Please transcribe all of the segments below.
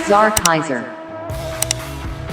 CZAR KAISER.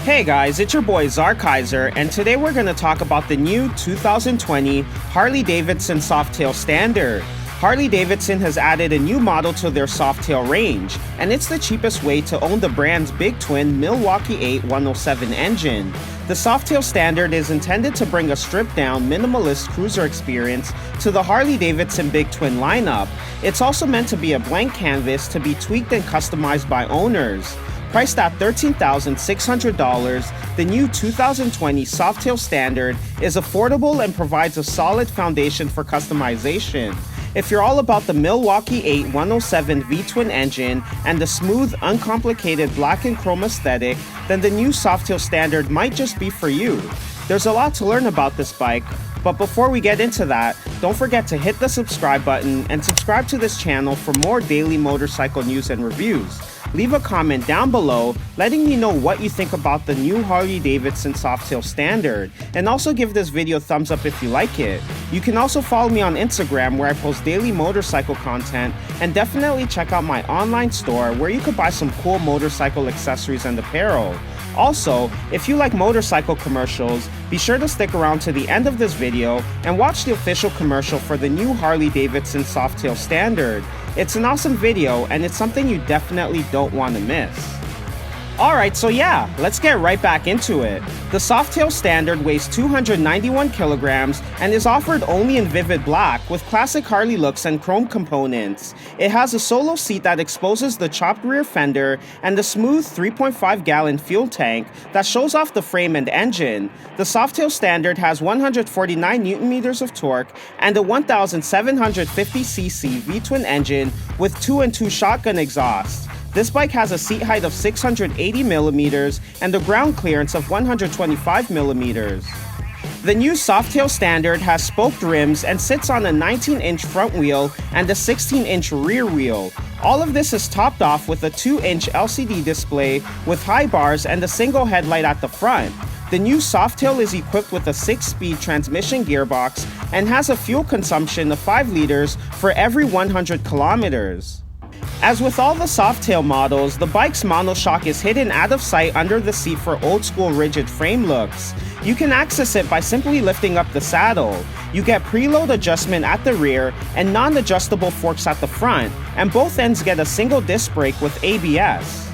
Hey guys, it's your boy CZAR KAISER, and today we're going to talk about the new 2020 Harley-Davidson Softail Standard. Harley-Davidson has added a new model to their Softail range, and it's the cheapest way to own the brand's Big-Twin Milwaukee-Eight 107 engine. The Softail Standard is intended to bring a stripped-down, minimalist cruiser experience to the Harley-Davidson Big-Twin lineup. It's also meant to be a blank canvas to be tweaked and customized by owners. Priced at $13,600, the new 2020 Softail Standard is affordable and provides a solid foundation for customization. If you're all about the Milwaukee-Eight 107 V-Twin engine and the smooth, uncomplicated black and chrome aesthetic, then the new Softail Standard might just be for you. There's a lot to learn about this bike, but before we get into that, don't forget to hit the subscribe button and subscribe to this channel for more daily motorcycle news and reviews. Leave a comment down below letting me know what you think about the new Harley-Davidson Softail Standard, and also give this video a thumbs up if you like it. You can also follow me on Instagram where I post daily motorcycle content, and definitely check out my online store where you could buy some cool motorcycle accessories and apparel. Also, if you like motorcycle commercials, be sure to stick around to the end of this video and watch the official commercial for the new Harley-Davidson Softail Standard. It's an awesome video, and it's something you definitely don't want to miss. Alright, so yeah, let's get right back into it. The Softail Standard weighs 291 kilograms and is offered only in vivid black with classic Harley looks and chrome components. It has a solo seat that exposes the chopped rear fender and the smooth 3.5-gallon fuel tank that shows off the frame and engine. The Softail Standard has 149 Nm of torque and a 1,750cc V-Twin engine with 2-in-2 shotgun exhaust. This bike has a seat height of 680mm and a ground clearance of 125mm. The new Softail Standard has spoked rims and sits on a 19-inch front wheel and a 16-inch rear wheel. All of this is topped off with a 2-inch LCD display with high bars and a single headlight at the front. The new Softail is equipped with a 6-speed transmission gearbox and has a fuel consumption of 5 liters for every 100 kilometers. As with all the Softail models, the bike's monoshock is hidden out of sight under the seat for old-school rigid frame looks. You can access it by simply lifting up the saddle. You get preload adjustment at the rear and non-adjustable forks at the front, and both ends get a single disc brake with ABS.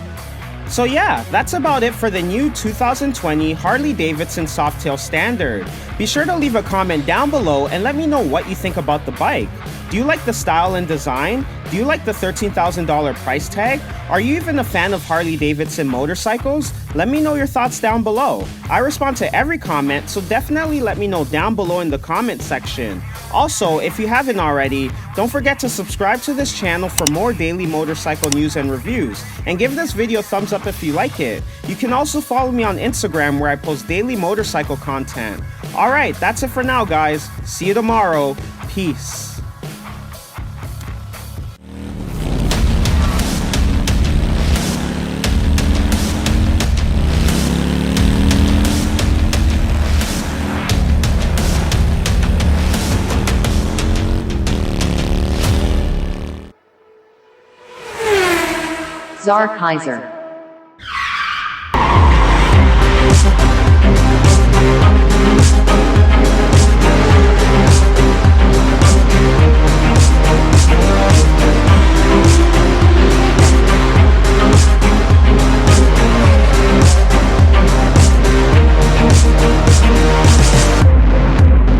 So yeah, that's about it for the new 2020 Harley-Davidson Softail Standard. Be sure to leave a comment down below and let me know what you think about the bike. Do you like the style and design? Do you like the $13,000 price tag? Are you even a fan of Harley-Davidson motorcycles? Let me know your thoughts down below. I respond to every comment, so definitely let me know down below in the comment section. Also, if you haven't already, don't forget to subscribe to this channel for more daily motorcycle news and reviews, and give this video a thumbs up if you like it. You can also follow me on Instagram where I post daily motorcycle content. Alright, that's it for now guys. See you tomorrow. Peace. CZAR KAISER.